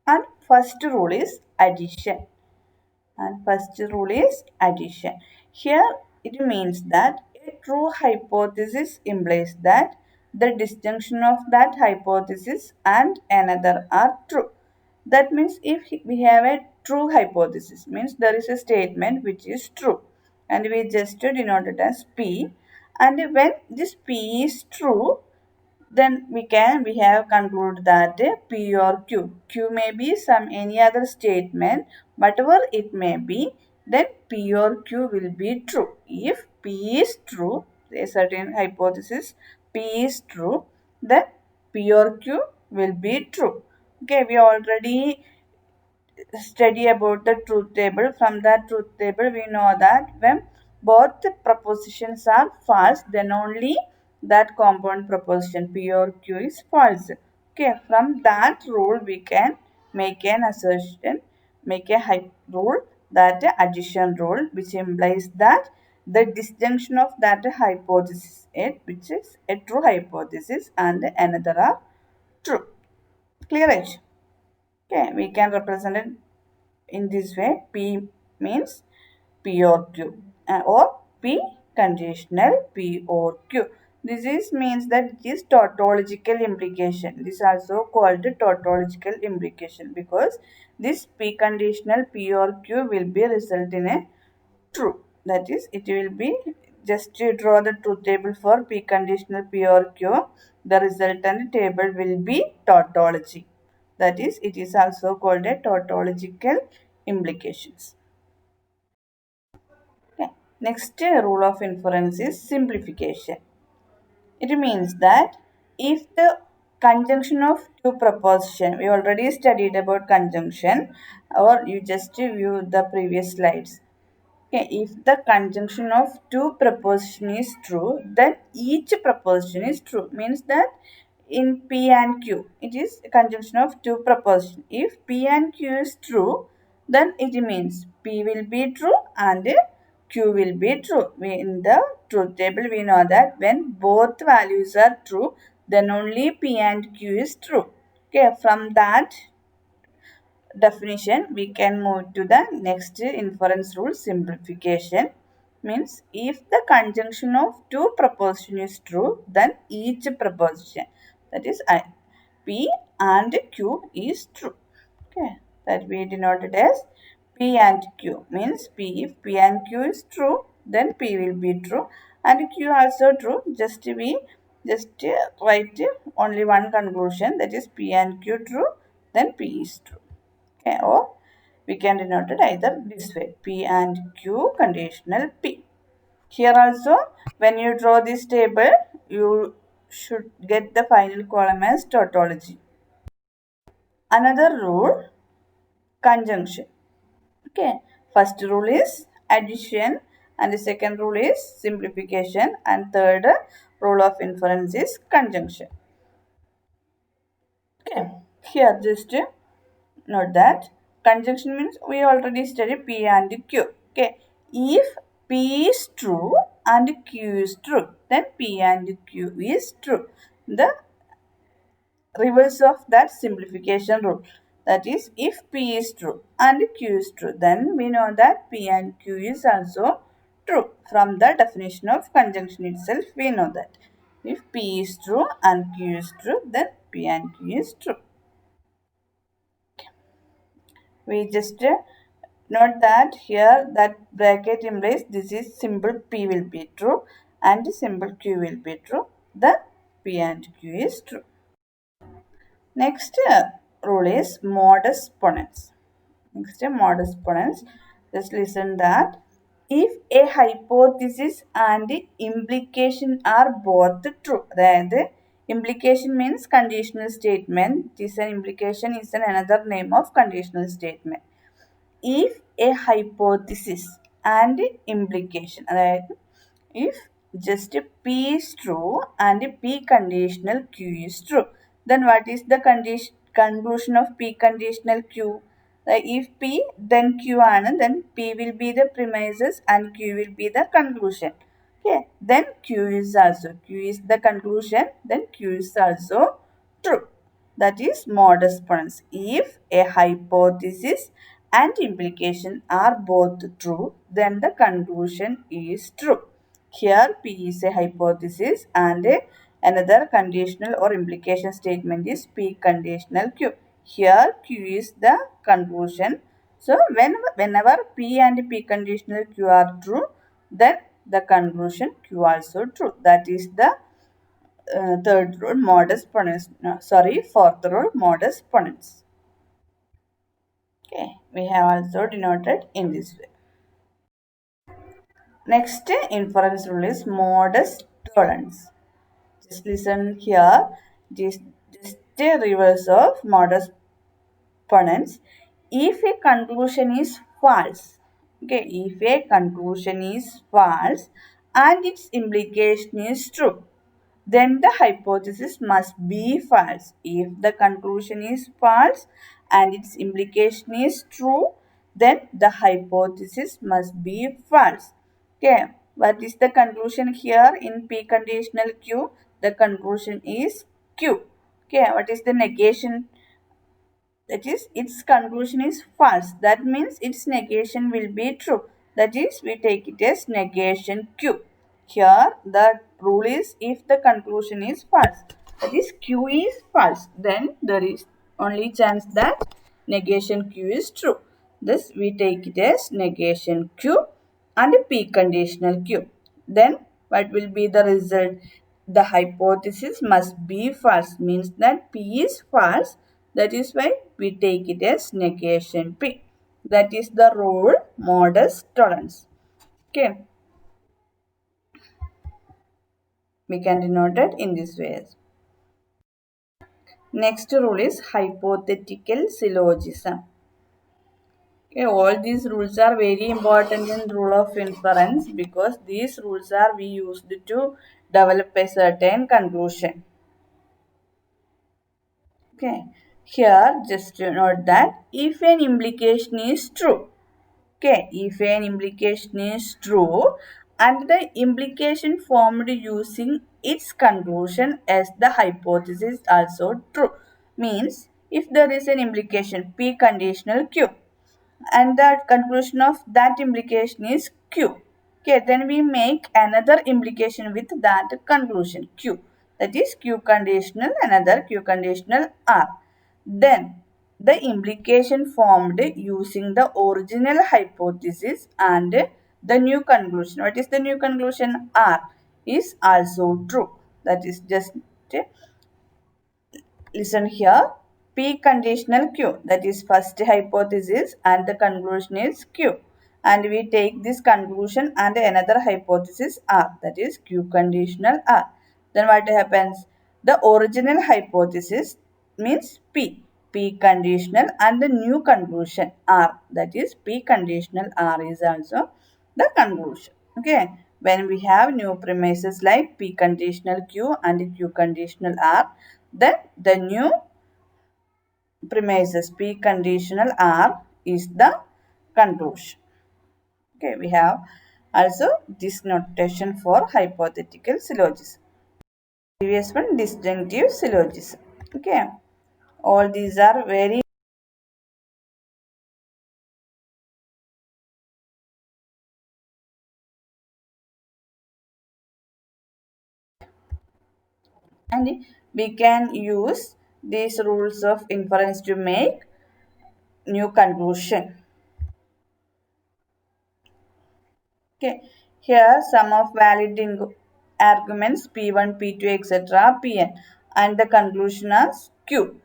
And first rule is addition. And first rule is addition. Here it means that a true hypothesis implies that the disjunction of that hypothesis and another are true. That means if we have a true hypothesis, means there is a statement which is true and we just denote it as P, and when this P is true, then we have concluded that P or Q may be some any other statement, whatever it may be, then P or Q will be true. If P is true, a certain hypothesis P is true, then P or Q will be true. Okay, we already study about the truth table. From that truth table, we know that when both the propositions are false, then only that compound proposition P or Q is false. Okay, from that rule, we can make an assertion, make a rule, that addition rule, which implies that the disjunction of that hypothesis, which is a true hypothesis, and another are true. Clear it? Okay, we can represent it in this way. P means P or Q, or P conditional P or Q. This is means that it is tautological implication. This is also called tautological implication because this P conditional P or Q will be result in a true. That is, it will be just to draw the truth table for P conditional P or Q. The resultant table will be tautology. That is, it is also called a tautological implications. Okay. Next rule of inference is simplification. It means that if the conjunction of two proposition, we already studied about conjunction, or you just view the previous slides. Okay, if the conjunction of two proposition is true, then each proposition is true. Means that in P and Q, it is a conjunction of two proposition. If P and Q is true, then it means P will be true and Q will be true. In the truth table, we know that when both values are true, then only P and Q is true. Okay, from that definition, we can move to the next inference rule, simplification. Means if the conjunction of two proposition is true, then each proposition, that is P and Q is true. Okay, that we denoted as P and Q. Means P, if P and Q is true, then P will be true and Q also true. Just we just write only one conclusion, that is P and Q true, then P is true. Okay, or we can denote it either this way, P and Q conditional P. Here also, when you draw this table, you should get the final column as tautology. Another rule, conjunction. Okay, first rule is addition and the second rule is simplification and third rule of inference is conjunction. Okay, here just note that conjunction means we already studied P and Q. Okay, if P is true and Q is true, then P and Q is true. The reverse of that simplification rule. That is, if P is true and Q is true, then we know that P and Q is also true. From the definition of conjunction itself, we know that if P is true and Q is true, then P and Q is true. We just note that here that bracket implies this is symbol P will be true and symbol Q will be true. The P and Q is true. Next rule is modus ponens. Next modus ponens. Just listen that if a hypothesis and implication are both true, the implication means conditional statement. This an implication is another name of conditional statement. If a hypothesis and implication, right? If just P is true and P conditional Q is true, then what is the conclusion of P conditional Q? If P, then Q and then P will be the premises and Q will be the conclusion. Okay, then Q is the conclusion, then Q is also true. that is modest ponens. If a hypothesis and implication are both true, then the conclusion is true. Here P is a hypothesis and another conditional or implication statement is P conditional Q. Here Q is the conclusion. So whenever P and P conditional Q are true, then the conclusion Q also true. That is the third rule modest ponens. No, sorry, fourth rule modest ponens. Okay, we have also denoted in this way. Next inference rule is modest tolerance. Just listen here. Just a reverse of modest ponens. If a conclusion is false, okay, if a conclusion is false and its implication is true, then the hypothesis must be false. If the conclusion is false and its implication is true, then the hypothesis must be false. Okay, what is the conclusion here in P conditional Q? The conclusion is Q. Okay, what is the negation? That is, its conclusion is false. That means its negation will be true. That is, we take it as negation Q. Here, the rule is if the conclusion is false, that is, Q is false, then there is only chance that negation Q is true. Thus, we take it as negation Q and P conditional Q. Then, what will be the result? The hypothesis must be false, means that P is false. That is why we take it as negation P. That is the rule modest tolerance. Okay. We can denote it in this way. Next rule is hypothetical syllogism. Okay, all these rules are very important in rule of inference because these rules are we used to develop a certain conclusion. Okay, here just note that if an implication is true, okay, if an implication is true and the implication formed using its conclusion as the hypothesis also true, means if there is an implication P conditional Q and the conclusion of that implication is Q. Okay, then we make another implication with that conclusion Q. That is Q conditional, another Q conditional R. Then the implication formed using the original hypothesis and the new conclusion. What is the new conclusion? R is also true. That is just listen here. P conditional Q, that is first hypothesis and the conclusion is Q. And we take this conclusion and another hypothesis R, that is Q conditional R. Then what happens? The original hypothesis means P, P conditional and the new conclusion R, that is P conditional R is also the conclusion. Okay, when we have new premises like P conditional Q and Q conditional R, then the new premises P conditional R is the conclusion. Okay, we have also this notation for hypothetical syllogism. Previous one, disjunctive syllogism. Okay, all these are very and we can use these rules of inference to make new conclusion. Okay, here some of valid arguments P1, P2, etc. Pn and the conclusion is Q.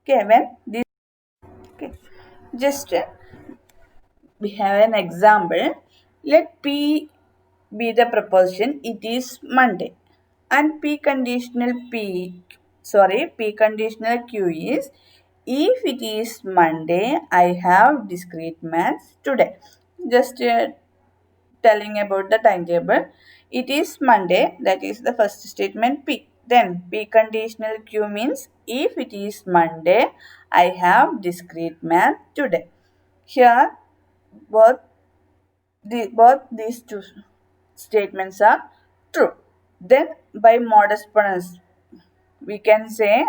Okay, when this okay, just we have an example. Let P be the proposition. It is Monday, and P conditional Q is if it is Monday, I have discrete maths today. Just telling about the timetable. It is Monday, that is the first statement P. Then P conditional Q means if it is Monday, I have discrete math today. Here, both these two statements are true. Then by modest ponens, we can say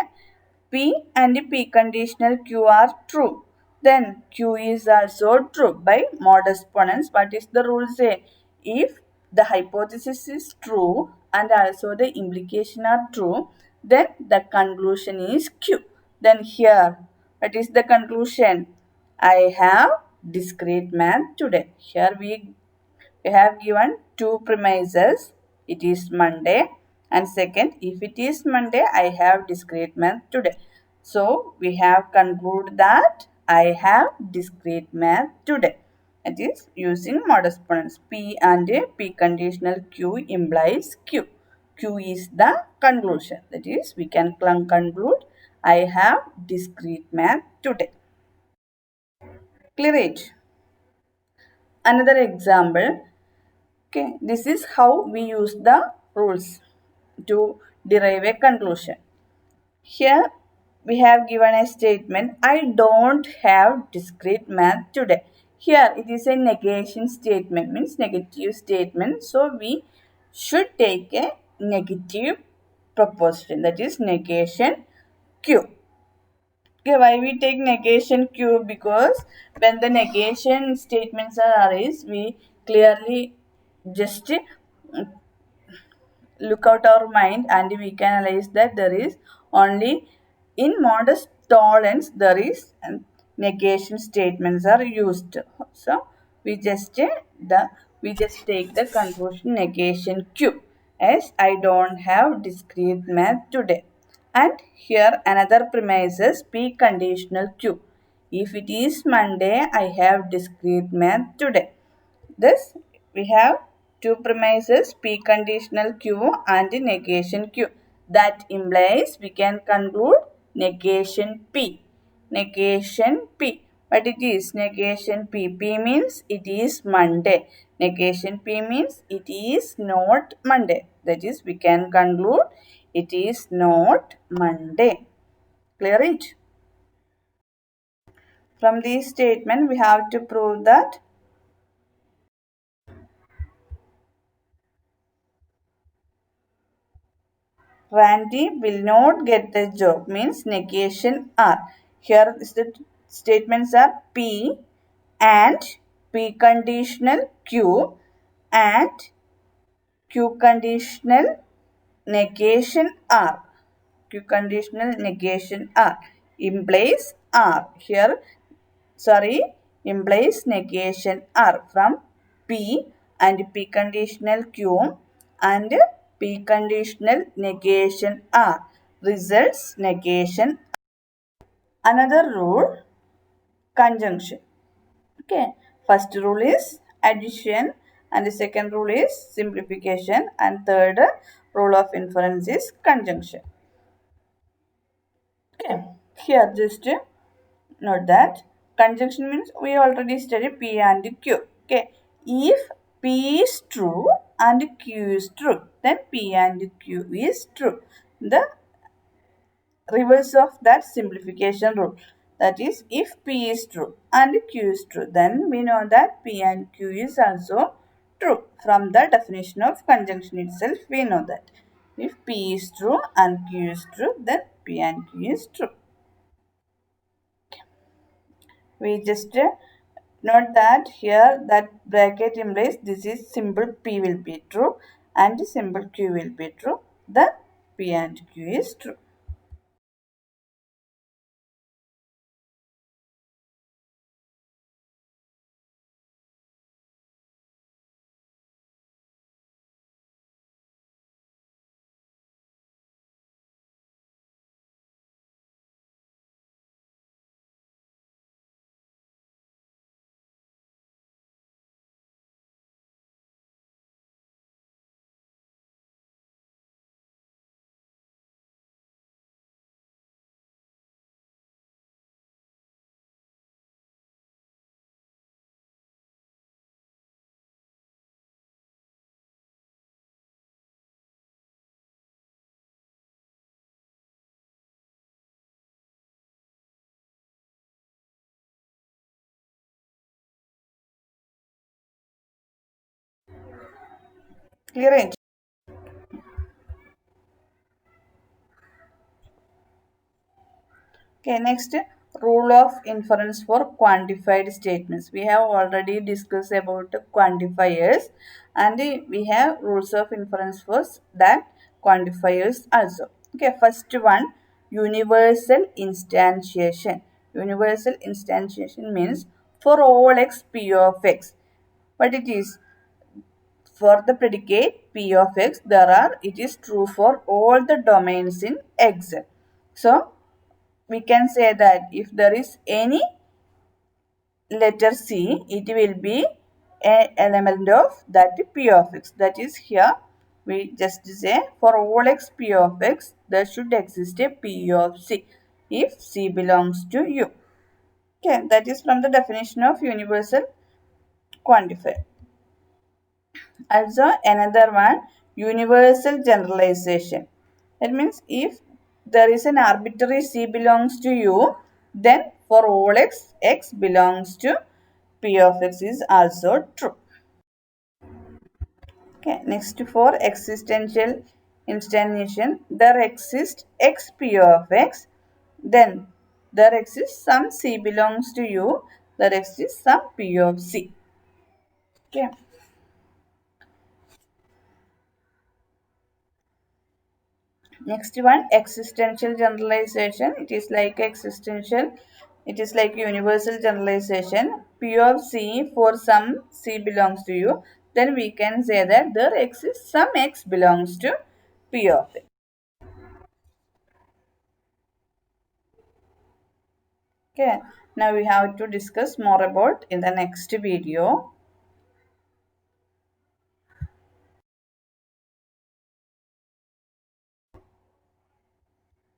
P and P conditional Q are true. Then Q is also true by modest ponens. What is the rule say? If the hypothesis is true and also the implication are true, then the conclusion is Q. Then here, what is the conclusion? I have discrete math today. Here we have given two premises. It is Monday, and second, if it is Monday, I have discrete math today. So we have concluded that I have discrete math today. It is using modest pronouns. P and P conditional Q implies Q. Q is the conclusion. That is, we can conclude I have discrete math today. Clear it. Another example. Okay, this is how we use the rules to derive a conclusion. Here we have given a statement, I don't have discrete math today. Here it is a negation statement, means negative statement. So we should take a negative proposition, that is negation Q. Okay, why we take negation Q? Because when the negation statements are arise, we clearly just look out our mind and we can analyze that there is only in modest tolerance there is negation statements are used. So we just take the conclusion negation Q as I don't have discrete math today. And here another premise is P conditional Q. If it is Monday, I have discrete math today. Thus, we have two premises P conditional Q and negation Q. That implies we can conclude negation P. Negation P. But it is negation P. P means it is Monday. Negation P means it is not Monday. That is, we can conclude it is not Monday. Clear it? From this statement, we have to prove that Randy will not get the job means negation R. Here the statements are P and P conditional Q and Q conditional negation R. Q conditional negation R implies R. Here, implies negation R from P and P conditional Q and P conditional negation R results negation. Another rule, conjunction. Okay, first rule is addition and the second rule is simplification and third rule of inference is conjunction. Okay, here just note that conjunction means we already studied P and Q. Okay, if P is true and Q is true, then P and Q is true. The reverse of that simplification rule. That is, if P is true and Q is true, then we know that P and Q is also true. From the definition of conjunction itself, we know that if P is true and Q is true, then P and Q is true. We just note that here that bracket implies this is symbol P will be true and symbol Q will be true. Then P and Q is true. Clear it? Okay, next, rule of inference for quantified statements. We have already discussed about quantifiers, and we have rules of inference for that quantifiers also. Okay, first one, universal instantiation. Universal instantiation means for all x p of x. But it is for the predicate p of x, it is true for all the domains in x. So we can say that if there is any letter C, it will be an element of that P of x. That is, here we just say for all x P of x, there should exist a P of C if C belongs to U. Okay, that is from the definition of universal quantifier. Also, another one, universal generalization. That means if there is an arbitrary C belongs to U, then for all x, x belongs to P of x is also true. Okay, next, for existential instantiation, there exists x P of x, then there exists some C belongs to U, there exists some P of C. Okay. Next one, existential generalization. It is like universal generalization. P of C for some C belongs to U. Then we can say that there exists some X belongs to P of X. Okay. Now we have to discuss more about in the next video.